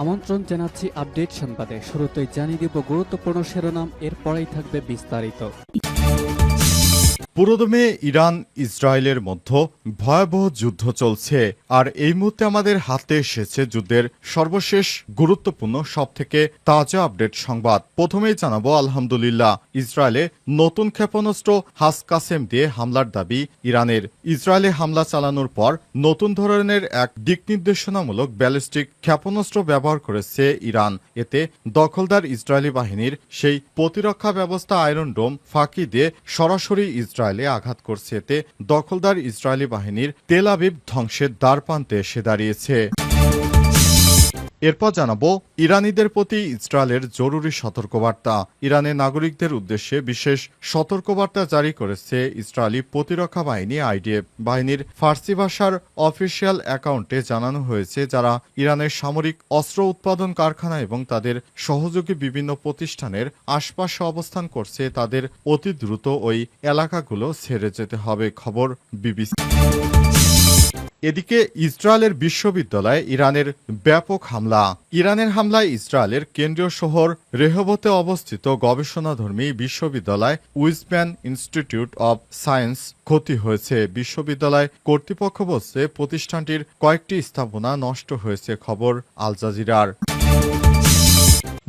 আমন্ত্রণ জানাচ্ছি আপডেট সংবাদে। শুরুতেই জানিয়ে দিব গুরুত্বপূর্ণ শিরোনাম, এরপরেই থাকবে বিস্তারিত। পুরোদমে ইরান ইসরায়েলের মধ্যে ভয়াবহ যুদ্ধ চলছে, আর এই মুহূর্তে আমাদের হাতে এসেছে যুদ্ধের সর্বশেষ গুরুত্বপূর্ণ সবথেকে তাজা আপডেট সংবাদ। প্রথমেই জানাবো আলহামদুলিল্লাহ, ইসরায়েলে নতুন ক্ষেপণাস্ত্র কাসেম দিয়ে হামলার দাবি ইরানের। ইসরায়েলে হামলা চালানোর পর নতুন ধরনের এক দিক নির্দেশনামূলক ব্যালিস্টিক ক্ষেপণাস্ত্র ব্যবহার করেছে ইরান। এতে দখলদার ইসরায়েলি বাহিনীর সেই প্রতিরক্ষা ব্যবস্থা আয়রন ডোম ফাঁকি দিয়ে সরাসরি ইসরায়েলে আঘাত করছে। এতে দখলদার ইসরায়েলি বাহিনীর তেল আবিব ধ্বংসের দ্বারপ্রান্তে এসে দাঁড়িয়েছে। এরপর জানাবো ইরানিদের প্রতি ইসরায়েলের জরুরি সতর্কবার্তা। ইরানের নাগরিকদের উদ্দেশ্যে বিশেষ সতর্কবার্তা জারি করেছে ইসরায়েলি প্রতিরক্ষা বাহিনী আইডিএফ। বাহিনীর ফার্সি ভাষার অফিসিয়াল অ্যাকাউন্টে জানানো হয়েছে, যারা ইরানের সামরিক অস্ত্র উৎপাদন কারখানা এবং তাদের সহযোগী বিভিন্ন প্রতিষ্ঠানের আশপাশে অবস্থান করছে, তাদের অতি দ্রুত ওই এলাকাগুলো ছেড়ে যেতে হবে। খবর বিবিসি। এদিকে ইসরায়েলের বিশ্ববিদ্যালয়ে ইরানের ব্যাপক হামলা। ইরানের হামলায় ইসরায়েলের কেন্দ্রীয় শহর রেহবতে অবস্থিত গবেষণাধর্মী বিশ্ববিদ্যালয় উইজম্যান ইনস্টিটিউট অব সায়েন্স ক্ষতি হয়েছে। বিশ্ববিদ্যালয় কর্তৃপক্ষ বলছে প্রতিষ্ঠানটির কয়েকটি স্থাপনা নষ্ট হয়েছে। খবর আল জাজিরার।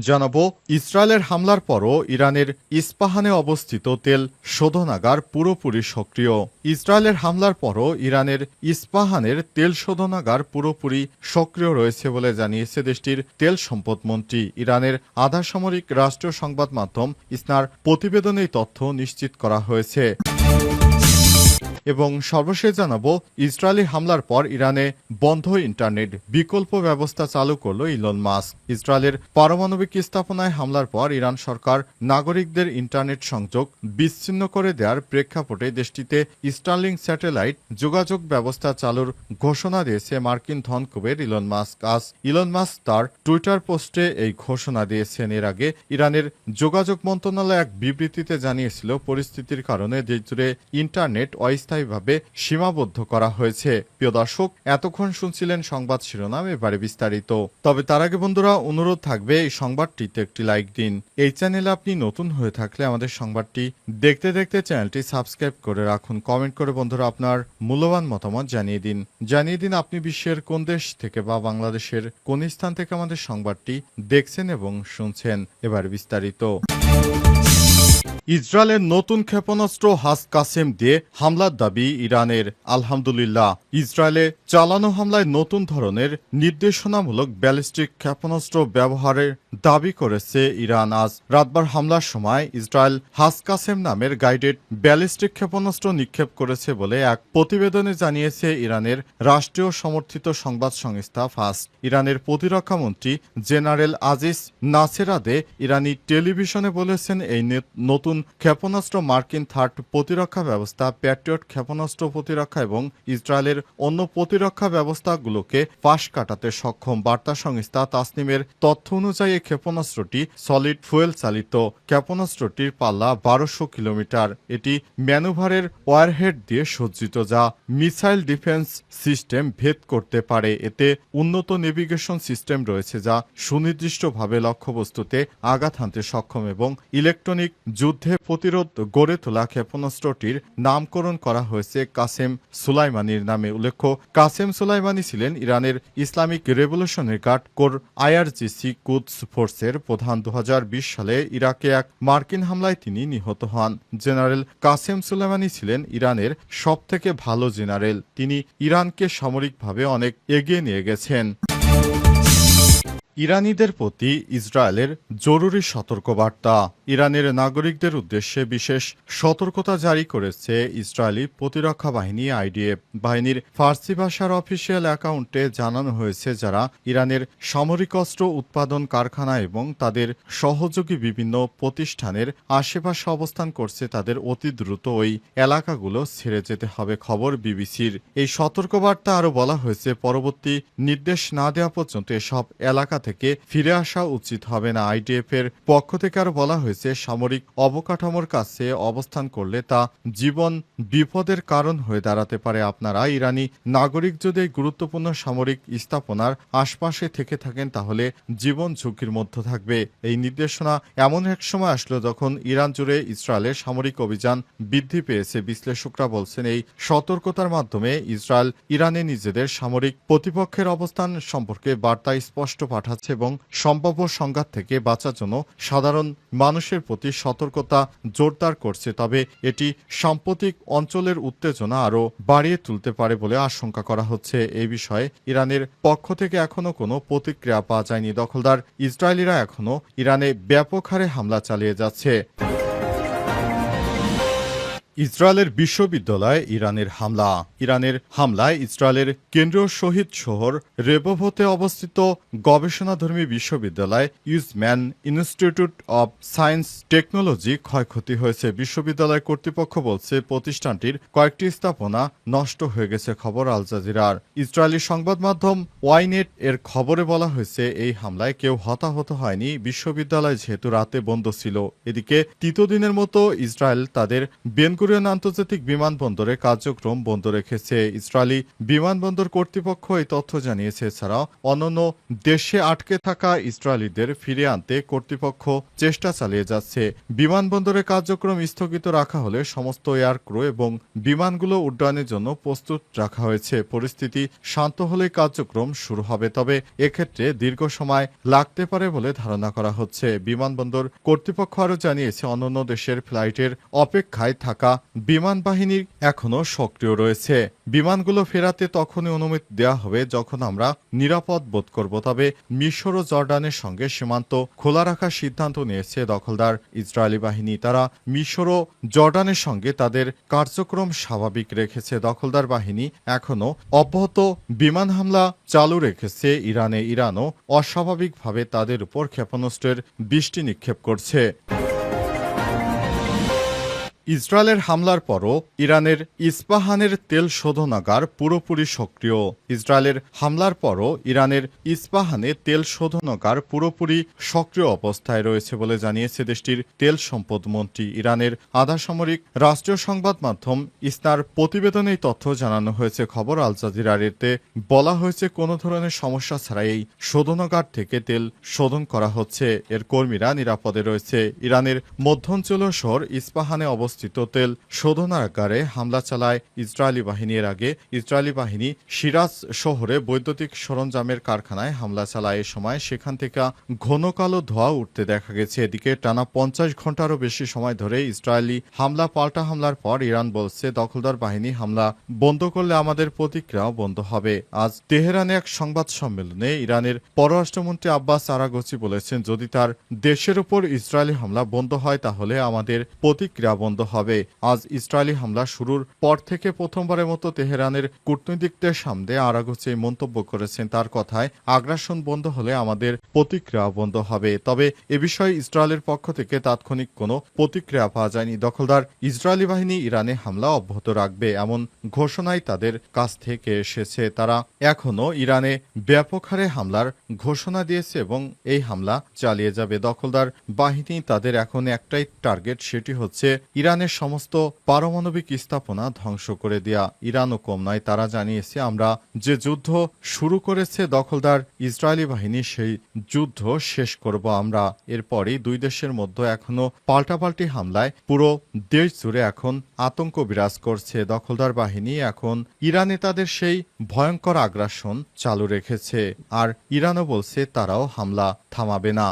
জানাবো ইসরায়েলের হামলার পরও ইরানের ইস্পাহানে অবস্থিত তেল শোধনাগার পুরোপুরি সক্রিয়। ইসরায়েলের হামলার পরও ইরানের ইস্পাহানের তেল শোধনাগার পুরোপুরি সক্রিয় রয়েছে বলে জানিয়েছে দেশটির তেল সম্পদ মন্ত্রী। ইরানের আধা সামরিক রাষ্ট্রীয় সংবাদ মাধ্যম ইসনার প্রতিবেদনে এই তথ্য নিশ্চিত করা হয়েছে। এবং সর্বশেষ জানাবো ইসরায়েলি হামলার পর ইরানে বন্ধ ইন্টারনেট, বিকল্প ব্যবস্থা চালু করল ইলন মাস্ক। ইসরায়েলের পারমাণবিক স্থাপনায় হামলার পর ইরান সরকার নাগরিকদের ইন্টারনেট সংযোগ বিচ্ছিন্ন করে দেওয়ার প্রেক্ষাপটে দেশটিতে স্টারলিং স্যাটেলাইট যোগাযোগ ব্যবস্থা চালুর ঘোষণা দিয়েছে মার্কিন ধনকুবের ইলন মাস্ক। আজ ইলন মাস্ক তার টুইটার পোস্টে এই ঘোষণা দিয়েছেন। এর আগে ইরানের যোগাযোগ মন্ত্রণালয় এক বিবৃতিতে জানিয়েছিল, পরিস্থিতির কারণে দেশজুড়ে ইন্টারনেট অস্থায়ীভাবে সীমাবদ্ধ করা হয়েছে। প্রিয় দর্শক, এতক্ষণ শুনছিলেন সংবাদ শিরোনাম, এবারে বিস্তারিত। তবে তার আগে বন্ধুরা, অনুরোধ থাকবে এই সংবাদটিতে একটি লাইক দিন। এই চ্যানেলে আপনি নতুন হয়ে থাকলে আমাদের সংবাদটি দেখতে দেখতে চ্যানেলটি সাবস্ক্রাইব করে রাখুন। কমেন্ট করে বন্ধুরা আপনার মূল্যবান মতামত জানিয়ে দিন আপনি বিশ্বের কোন দেশ থেকে বা বাংলাদেশের কোন স্থান থেকে আমাদের সংবাদটি দেখছেন এবং শুনছেন। এবার বিস্তারিত। ইসরায়েলের নতুন ক্ষেপণাস্ত্র কাসেম দিয়ে হামলার দাবি ইরানের। আলহামদুলিল্লাহ, ইসরায়েলে চালানো হামলায় নতুন ধরনের নির্দেশনামূলক ব্যালিস্টিক ক্ষেপণাস্ত্র ব্যবহারের দাবি করেছে ইরান। আজ রাতবার হামলার সময় ইসরায়েল কাসেম নামের গাইডেড ব্যালিস্টিক ক্ষেপণাস্ত্র নিক্ষেপ করেছে বলে এক প্রতিবেদনে জানিয়েছে ইরানের রাষ্ট্রীয় সমর্থিত সংবাদ সংস্থা ফাস। ইরানের প্রতিরক্ষা মন্ত্রী জেনারেল আজিজ নাসেরাদে ইরানি টেলিভিশনে বলেছেন, এই নতুন ক্ষেপণাস্ত্র মার্কিন থার্ড প্রতিরক্ষা ব্যবস্থা, প্যাট্রিয়ট ক্ষেপণাস্ত্র প্রতিরক্ষা এবং ইসরায়েলের অন্য প্রতিরক্ষা ব্যবস্থাগুলোকে পাশ কাটাতে সক্ষম। বার্তা সংস্থা তাসনিমের তথ্য অনুযায়ী এই ক্ষেপণাস্ত্রটি সলিড ফুয়েল চালিত। ক্ষেপণাস্ত্রটির পাল্লা 1200 কিলোমিটার। এটি ম্যানুভারের ওয়ারহেড দিয়ে সজ্জিত, যা মিসাইল ডিফেন্স সিস্টেম ভেদ করতে পারে। এতে উন্নত নেভিগেশন সিস্টেম রয়েছে, যা সুনির্দিষ্টভাবে লক্ষ্যবস্তুতে আঘাত হানতে সক্ষম এবং ইলেকট্রনিক যুদ্ধে প্রতিরোধ গড়ে তোলা। ক্ষেপণাস্ত্রটির নামকরণ করা হয়েছে কাসেম সুলাইমানির নামে। উল্লেখ্য, কাসেম সুলাইমানি ছিলেন ইরানের Islamic Revolutionary Guard Corps IRGC Quds ফোর্সের প্রধান। 2020 সালে ইরাকে এক মার্কিন হামলায় তিনি নিহত হন। জেনারেল কাসেম সুলাইমানি ছিলেন ইরানের সবথেকে ভালো জেনারেল। তিনি ইরানকে সামরিকভাবে অনেক এগিয়ে নিয়ে গেছেন। ইরানিদের প্রতি ইসরায়েলের জরুরি সতর্কবার্তা। ইরানের নাগরিকদের উদ্দেশ্যে বিশেষ সতর্কতা জারি করেছে ইসরায়েলি প্রতিরক্ষা বাহিনী আইডিএফ। বাহিনীর ফার্সি ভাষার অফিসিয়াল অ্যাকাউন্টে জানানো হয়েছে, যারা ইরানের সামরিক অস্ত্র উৎপাদন কারখানা এবং তাদের সহযোগী বিভিন্ন প্রতিষ্ঠানের আশেপাশে অবস্থান করছে, তাদের অতি দ্রুত ওই এলাকাগুলো ছেড়ে যেতে হবে। খবর বিবিসির। এই সতর্কবার্তা আরও বলা হয়েছে, পরবর্তী নির্দেশ না দেওয়া পর্যন্ত এসব এলাকা থেকে ফিরে আসা উচিত হবে না। আইডিএফ এর পক্ষ থেকে আরও বলা হয়েছে, হয়েছে সামরিক অবকাঠামোর কাছে অবস্থান করলে তা জীবন বিপদের কারণ হয়ে দাঁড়াতে পারে। আপনারা ইরানি নাগরিক যদি গুরুত্বপূর্ণ সামরিক স্থাপনার আশপাশে থেকে থাকেন তাহলে জীবন ঝুঁকির মধ্যে থাকবে। এই নির্দেশনা এমন এক সময় আসলো যখন ইরান জুড়ে ইসরায়েলের সামরিক অভিযান বৃদ্ধি পেয়েছে। বিশ্লেষকরা বলছেন এই সতর্কতার মাধ্যমে ইসরায়েল ইরানে নিজেদের সামরিক প্রতিপক্ষের অবস্থান সম্পর্কে বার্তা স্পষ্ট পাঠাচ্ছে এবং সম্ভাব্য সংঘাত থেকে বাঁচার জন্য সাধারণ মানুষের প্রতি সতর্কতা জোরদার করছে। তবে এটি সাম্প্রতিক অঞ্চলের উত্তেজনা আরও বাড়িয়ে তুলতে পারে বলে আশঙ্কা করা হচ্ছে। এই বিষয়ে ইরানের পক্ষ থেকে এখনও কোনো প্রতিক্রিয়া পাওয়া যায়নি। দখলদার ইসরায়েলিরা এখনও ইরানে ব্যাপক হারে হামলা চালিয়ে যাচ্ছে। ইসরায়েলের বিশ্ববিদ্যালয়ে ইরানের হামলা। ইরানের হামলায় ইসরায়েলের কেন্দ্রীয় শহীদ শহর রেবভতে অবস্থিত গবেষণাধর্মী বিশ্ববিদ্যালয় ইউজম্যান ইনস্টিটিউট অব সায়েন্স টেকনোলজি ক্ষয়ক্ষতি হয়েছে। বিশ্ববিদ্যালয় কর্তৃপক্ষ বলছে প্রতিষ্ঠানটির কয়েকটি স্থাপনা নষ্ট হয়ে গেছে। খবর আল জাজিরার। ইসরায়েলি সংবাদ মাধ্যম ওয়াইনেট এর খবরে বলা হয়েছে এই হামলায় কেউ হতাহত হয়নি। বিশ্ববিদ্যালয় যেহেতু রাতে বন্ধ ছিল। এদিকে তৃতীয় দিনের মতো ইসরায়েল তাদের বেনগুরিয়ন আন্তর্জাতিক বিমানবন্দরে কার্যক্রম বন্ধ রেখেছে। ইসরায়েলি বিমানবন্দর কর্তৃপক্ষ এই তথ্য জানিয়েছে। এছাড়াও অন্যান্য দেশে আটকে থাকা ইসরায়েলিদের ফিরিয়ে আনতে কর্তৃপক্ষ চেষ্টা চালিয়ে যাচ্ছে। বিমানবন্দরে কার্যক্রম স্থগিত রাখা হলে সমস্ত এয়ার ক্রু এবং বিমানগুলো উড্ডয়নের জন্য প্রস্তুত রাখা হয়েছে। পরিস্থিতি শান্ত হলে কার্যক্রম শুরু হবে, তবে এক্ষেত্রে দীর্ঘ সময় লাগতে পারে বলে ধারণা করা হচ্ছে। বিমানবন্দর কর্তৃপক্ষ আরও জানিয়েছে অন্যান্য দেশের ফ্লাইটের অপেক্ষায় থাকা বিমান বাহিনী এখনও সক্রিয় রয়েছে। বিমানগুলো ফেরাতে তখনই অনুমতি দেওয়া হবে যখন আমরা নিরাপদ বোধ করব। তবে মিশর ও জর্ডানের সঙ্গে সীমান্ত খোলা রাখার সিদ্ধান্ত নিয়েছে দখলদার ইসরায়েলি বাহিনী। তারা মিশর ও জর্ডানের সঙ্গে তাদের কার্যক্রম স্বাভাবিক রেখেছে। দখলদার বাহিনী এখনও অব্যাহত বিমান হামলা চালু রেখেছে। ইরানও অস্বাভাবিকভাবে তাদের উপর ক্ষেপণাস্ত্রের বৃষ্টি নিক্ষেপ করছে। ইসরায়েলের হামলার পরও ইরানের ইস্পাহানের তেল শোধনাগার পুরোপুরি সক্রিয়। ইসরায়েলের হামলার পরও ইরানের ইস্পাহানে তেল শোধনাগার পুরোপুরি সক্রিয় অবস্থায় রয়েছে বলে জানিয়েছে দেশটির তেল সম্পদ মন্ত্রী। ইরানের আধা সামরিক রাষ্ট্রীয় সংবাদ মাধ্যম ইসনার প্রতিবেদনে এই তথ্য জানানো হয়েছে। খবর আল জাজিরার। এতে বলা হয়েছে কোনো ধরনের সমস্যা ছাড়াই এই শোধনাগার থেকে তেল শোধন করা হচ্ছে। এর কর্মীরা নিরাপদে রয়েছে। ইরানের মধ্যাঞ্চলীয় শহর ইস্পাহানে অবস্থিত তেল শোধনাগারে হামলা চালায় ইসরায়েলি বাহিনী। এর আগে ইসরায়েলি বাহিনী সিরাজ শহরে বৈদ্যুতিক সরঞ্জামের কারখানায় হামলা চালায়। এ সময় সেখান থেকে ঘন কালো ধোঁয়া উঠতে দেখা গেছে। এদিকে টানা 50 ঘন্টারও বেশি সময় ধরে ইসরায়েলি হামলা পাল্টা হামলার পর ইরান বলছে দখলদার বাহিনী হামলা বন্ধ করলে আমাদের প্রতিক্রিয়াও বন্ধ হবে। আজ তেহরানে এক সংবাদ সম্মেলনে ইরানের পররাষ্ট্রমন্ত্রী আব্বাস আরাগচি বলেছেন যদি তার দেশের উপর ইসরায়েলি হামলা বন্ধ হয় তাহলে আমাদের প্রতিক্রিয়া বন্ধ হবে। আজ ইসরায়েলি হামলা শুরুর পর থেকে প্রথমবারের মতো তেহরানের কূটনীতিকদের সামনে আরাগচি মন্তব্য করেছেন। তার কথায় আগ্রাসন বন্ধ হলে আমাদের প্রতিক্রিয়া বন্ধ হবে। তবে এ বিষয়ে ইসরায়েলের পক্ষ থেকে তাৎক্ষণিক কোনো প্রতিক্রিয়া পাওয়া যায়নি। দখলদার ইসরায়েলি বাহিনী ইরানে হামলা অব্যাহত রাখবে এমন ঘোষণাই তাদের কাছ থেকে এসেছে। তারা এখনও ইরানে ব্যাপক হারে হামলার ঘোষণা দিয়েছে এবং এই হামলা চালিয়ে যাবে। দখলদার বাহিনী তাদের এখন একটাই টার্গেট, সেটি হচ্ছে ইরানের সমস্ত পারমাণবিক স্থাপনা ধ্বংস করে দেয়া। ইরানও কম নয়। তারা জানিয়েছে আমরা যে যুদ্ধ শুরু করেছে দখলদার ইসরায়েলি বাহিনী সেই যুদ্ধ শেষ করব আমরা। এরপরই দুই দেশের মধ্যে এখনো পাল্টাপাল্টি হামলায় পুরো দেশ জুড়ে এখন আতঙ্ক বিরাজ করছে। দখলদার বাহিনী এখন ইরানে তাদের সেই ভয়ঙ্কর আগ্রাসন চালু রেখেছে আর ইরানও বলছে তারাও হামলা থামাবে না।